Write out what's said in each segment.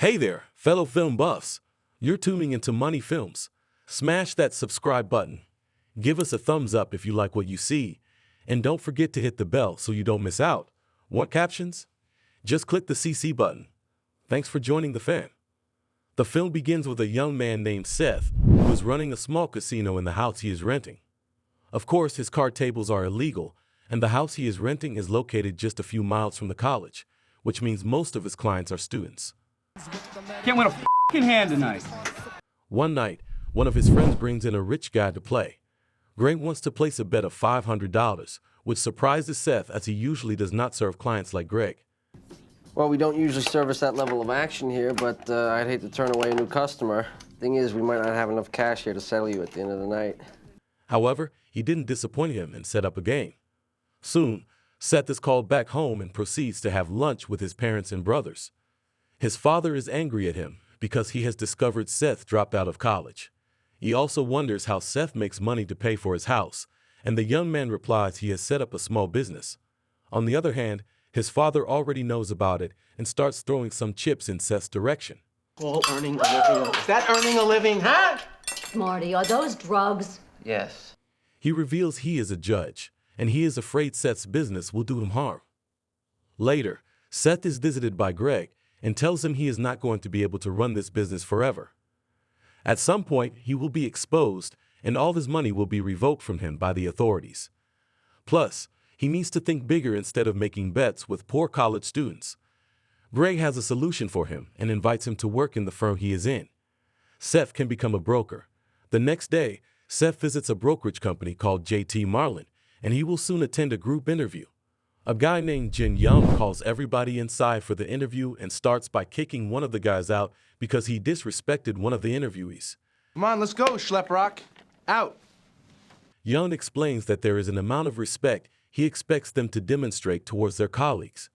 Hey there, fellow film buffs. You're tuning into Money Films. Smash that subscribe button. Give us a thumbs up if you like what you see. And don't forget to hit the bell so you don't miss out. Want captions? Just click the CC button. Thanks for joining the fan. The film begins with a young man named Seth who is running a small casino in the house he is renting. Of course, his card tables are illegal, and the house he is renting is located just a few miles from the college, which means most of his clients are students. Can't win a f***ing hand tonight. One night, one of his friends brings in a rich guy to play. Greg wants to place a bet of $500, which surprises Seth as he usually does not serve clients like Greg. Well, we don't usually service that level of action here, but I'd hate to turn away a new customer. Thing is, we might not have enough cash here to settle you at the end of the night. However, he didn't disappoint him and set up a game. Soon, Seth is called back home and proceeds to have lunch with his parents and brothers. His father is angry at him because he has discovered Seth dropped out of college. He also wonders how Seth makes money to pay for his house, and the young man replies he has set up a small business. On the other hand, his father already knows about it and starts throwing some chips in Seth's direction. Well, earning a living. Is that earning a living, huh? Marty, are those drugs? Yes. He reveals he is a judge, and he is afraid Seth's business will do him harm. Later, Seth is visited by Greg and tells him he is not going to be able to run this business forever. At some point, he will be exposed, and all his money will be revoked from him by the authorities. Plus, he needs to think bigger instead of making bets with poor college students. Greg has a solution for him and invites him to work in the firm he is in. Seth can become a broker. The next day, Seth visits a brokerage company called J.T. Marlin, and he will soon attend a group interview. A guy named Jin Young calls everybody inside for the interview and starts by kicking one of the guys out because he disrespected one of the interviewees. Come on, let's go, Schleprock. Out. Young explains that there is an amount of respect he expects them to demonstrate towards their colleagues.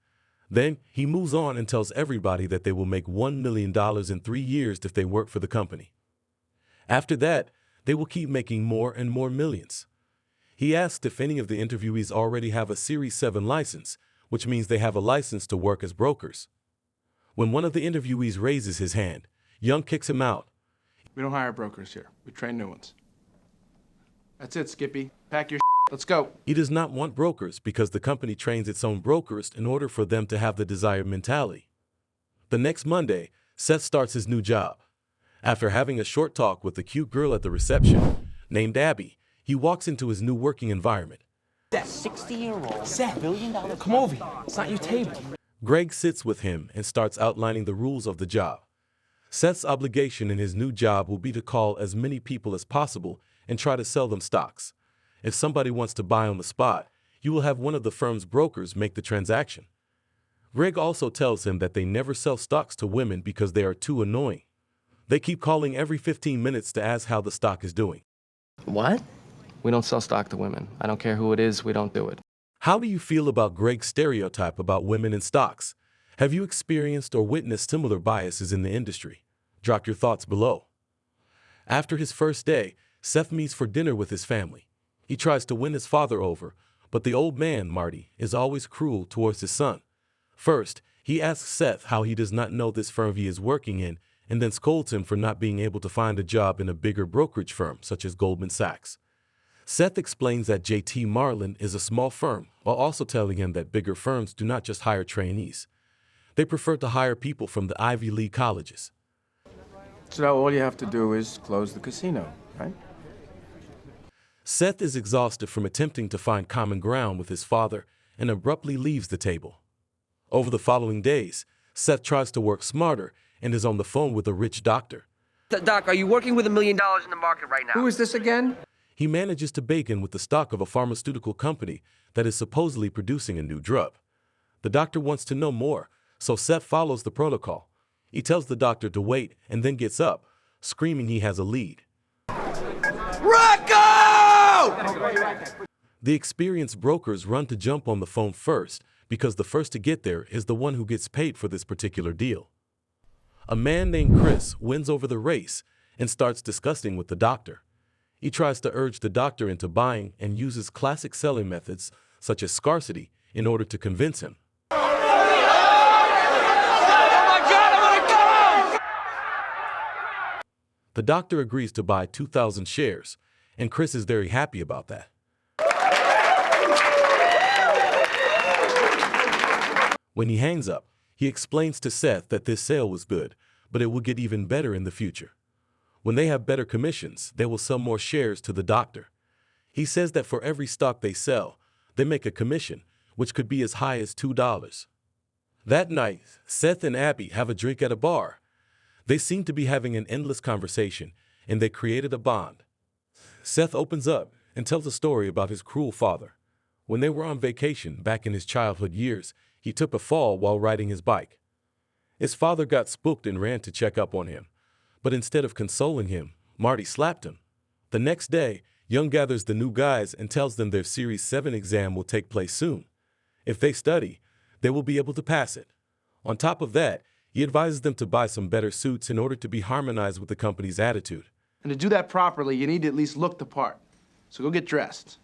Then he moves on and tells everybody that they will make $1 million in 3 years if they work for the company. After that, they will keep making more and more millions. He asks if any of the interviewees already have a Series 7 license, which means they have a license to work as brokers. When one of the interviewees raises his hand, Young kicks him out. We don't hire brokers here. We train new ones. That's it, Skippy. Pack your Let's go. He does not want brokers because the company trains its own brokers in order for them to have the desired mentality. The next Monday, Seth starts his new job. After having a short talk with the cute girl at the reception, named Abby, he walks into his new working environment. That 60-year-old $1 billion. Come over here. It's not your table. Greg sits with him and starts outlining the rules of the job. Seth's obligation in his new job will be to call as many people as possible and try to sell them stocks. If somebody wants to buy on the spot, you will have one of the firm's brokers make the transaction. Greg also tells him that they never sell stocks to women because they are too annoying. They keep calling every 15 minutes to ask how the stock is doing. What? We don't sell stock to women. I don't care who it is, we don't do it. How do you feel about Greg's stereotype about women in stocks? Have you experienced or witnessed similar biases in the industry? Drop your thoughts below. After his first day, Seth meets for dinner with his family. He tries to win his father over, but the old man, Marty, is always cruel towards his son. First, he asks Seth how he does not know this firm he is working in, and then scolds him for not being able to find a job in a bigger brokerage firm such as Goldman Sachs. Seth explains that J.T. Marlin is a small firm, while also telling him that bigger firms do not just hire trainees. They prefer to hire people from the Ivy League colleges. So now all you have to do is close the casino, right? Seth is exhausted from attempting to find common ground with his father and abruptly leaves the table. Over the following days, Seth tries to work smarter and is on the phone with a rich doctor. Doc, are you working with $1 million in the market right now? Who is this again? He manages to bargain with the stock of a pharmaceutical company that is supposedly producing a new drug. The doctor wants to know more, so Seth follows the protocol. He tells the doctor to wait and then gets up, screaming he has a lead. Rocco! The experienced brokers run to jump on the phone first because the first to get there is the one who gets paid for this particular deal. A man named Chris wins over the race and starts discussing with the doctor. He tries to urge the doctor into buying and uses classic selling methods such as scarcity in order to convince him. Oh my God, I'm gonna go! The doctor agrees to buy 2,000 shares, and Chris is very happy about that. When he hangs up, he explains to Seth that this sale was good, but it will get even better in the future. When they have better commissions, they will sell more shares to the doctor. He says that for every stock they sell, they make a commission, which could be as high as $2. That night, Seth and Abby have a drink at a bar. They seem to be having an endless conversation, and they created a bond. Seth opens up and tells a story about his cruel father. When they were on vacation back in his childhood years, he took a fall while riding his bike. His father got spooked and ran to check up on him. But instead of consoling him, Marty slapped him. The next day, Young gathers the new guys and tells them their Series 7 exam will take place soon. If they study, they will be able to pass it. On top of that, he advises them to buy some better suits in order to be harmonized with the company's attitude. And to do that properly, you need to at least look the part. So go get dressed.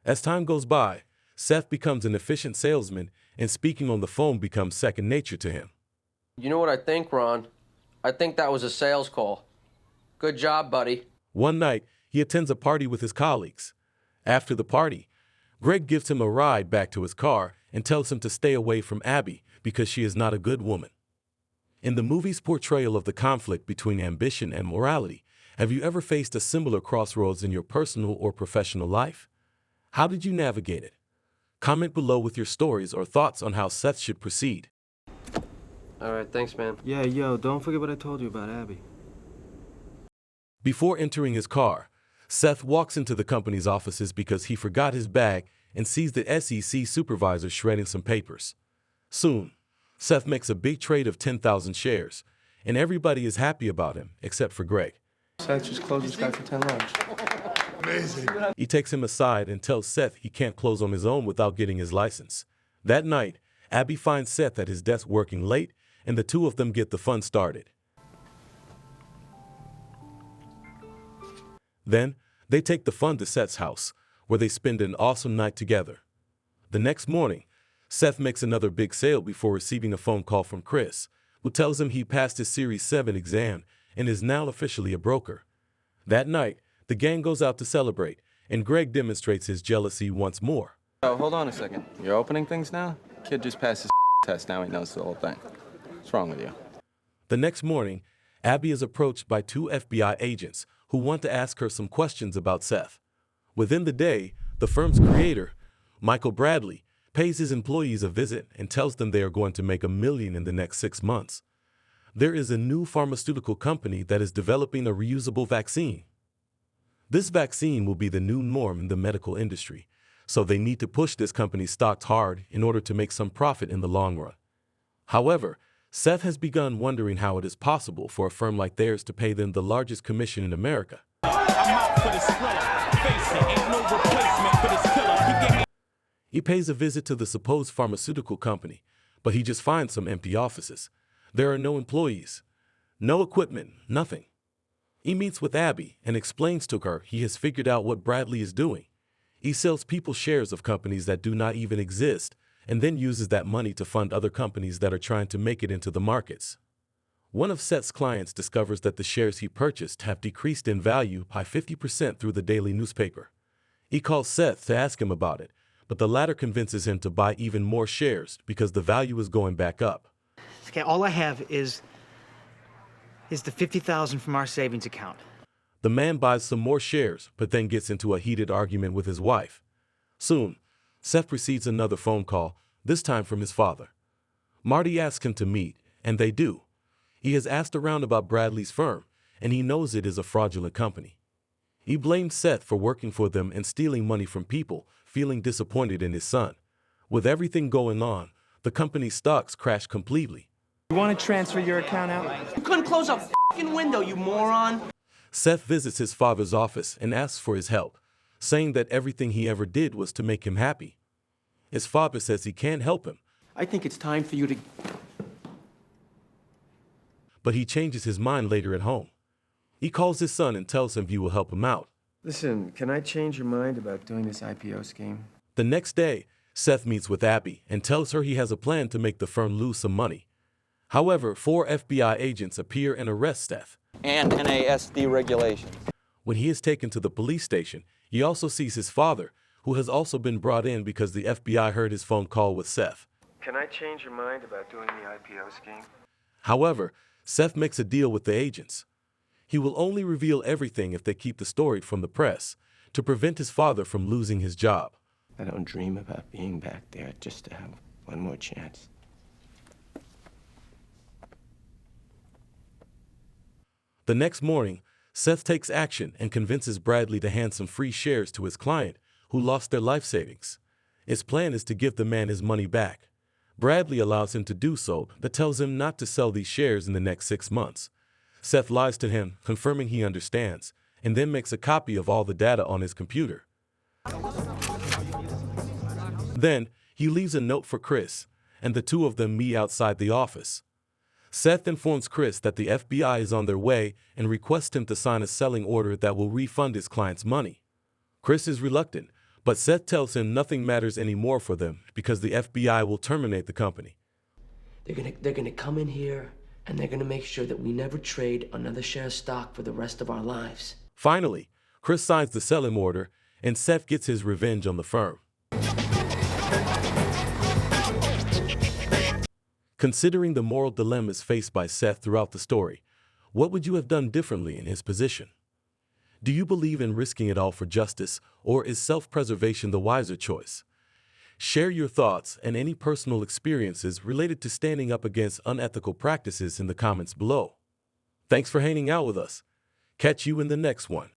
As time goes by, Seth becomes an efficient salesman, and speaking on the phone becomes second nature to him. You know what I think, Ron? I think that was a sales call. Good job, buddy. One night, he attends a party with his colleagues. After the party, Greg gives him a ride back to his car and tells him to stay away from Abby because she is not a good woman. In the movie's portrayal of the conflict between ambition and morality, have you ever faced a similar crossroads in your personal or professional life? How did you navigate it? Comment below with your stories or thoughts on how Seth should proceed. All right, thanks, man. Yeah, yo, don't forget what I told you about Abby. Before entering his car, Seth walks into the company's offices because he forgot his bag and sees the SEC supervisor shredding some papers. Soon, Seth makes a big trade of 10,000 shares, and everybody is happy about him except for Greg. Seth just closed this guy for 10 large. Amazing. He takes him aside and tells Seth he can't close on his own without getting his license. That night, Abby finds Seth at his desk working late, and the two of them get the fun started. Then, they take the fun to Seth's house, where they spend an awesome night together. The next morning, Seth makes another big sale before receiving a phone call from Chris, who tells him he passed his Series 7 exam and is now officially a broker. That night, the gang goes out to celebrate, and Greg demonstrates his jealousy once more. Oh, hold on a second. You're opening things now? Kid just passed his test, now he knows the whole thing. What's wrong with you? The next morning, Abby is approached by two FBI agents who want to ask her some questions about Seth. Within the day, the firm's creator, Michael Bradley, pays his employees a visit and tells them they are going to make $1 million in the next 6 months. There is a new pharmaceutical company that is developing a reusable vaccine. This vaccine will be the new norm in the medical industry, so they need to push this company's stocks hard in order to make some profit in the long run. However, Seth has begun wondering how it is possible for a firm like theirs to pay them the largest commission in America. He pays a visit to the supposed pharmaceutical company, but he just finds some empty offices. There are no employees, no equipment, nothing. He meets with Abby and explains to her he has figured out what Bradley is doing. He sells people shares of companies that do not even exist, and then uses that money to fund other companies that are trying to make it into the markets. One of Seth's clients discovers that the shares he purchased have decreased in value by 50% through the daily newspaper. He calls Seth to ask him about it, but the latter convinces him to buy even more shares because the value is going back up. Okay, all I have is the $50,000 from our savings account. The man buys some more shares, but then gets into a heated argument with his wife. Soon, Seth receives another phone call, this time from his father. Marty asks him to meet, and they do. He has asked around about Bradley's firm, and he knows it is a fraudulent company. He blames Seth for working for them and stealing money from people, feeling disappointed in his son. With everything going on, the company's stocks crash completely. You want to transfer your account out? You couldn't close a fucking window, you moron. Seth visits his father's office and asks for his help, saying that everything he ever did was to make him happy. His father says he can't help him. I think it's time for you to... But he changes his mind later at home. He calls his son and tells him he will help him out. Listen, can I change your mind about doing this IPO scheme? The next day, Seth meets with Abby and tells her he has a plan to make the firm lose some money. However, 4 FBI agents appear and arrest Seth. and NASD regulations. When he is taken to the police station, he also sees his father, who has also been brought in because the FBI heard his phone call with Seth. Can I change your mind about doing the IPO scheme? However, Seth makes a deal with the agents. He will only reveal everything if they keep the story from the press, to prevent his father from losing his job. I don't dream about being back there just to have one more chance. The next morning, Seth takes action and convinces Bradley to hand some free shares to his client, who lost their life savings. His plan is to give the man his money back. Bradley allows him to do so, but tells him not to sell these shares in the next 6 months. Seth lies to him, confirming he understands, and then makes a copy of all the data on his computer. Then, he leaves a note for Chris, and the two of them meet outside the office. Seth informs Chris that the FBI is on their way and requests him to sign a selling order that will refund his client's money. Chris is reluctant, but Seth tells him nothing matters anymore for them because the FBI will terminate the company. They're gonna come in here and they're gonna make sure that we never trade another share of stock for the rest of our lives. Finally, Chris signs the selling order, and Seth gets his revenge on the firm. Considering the moral dilemmas faced by Seth throughout the story, what would you have done differently in his position? Do you believe in risking it all for justice, or is self-preservation the wiser choice? Share your thoughts and any personal experiences related to standing up against unethical practices in the comments below. Thanks for hanging out with us. Catch you in the next one.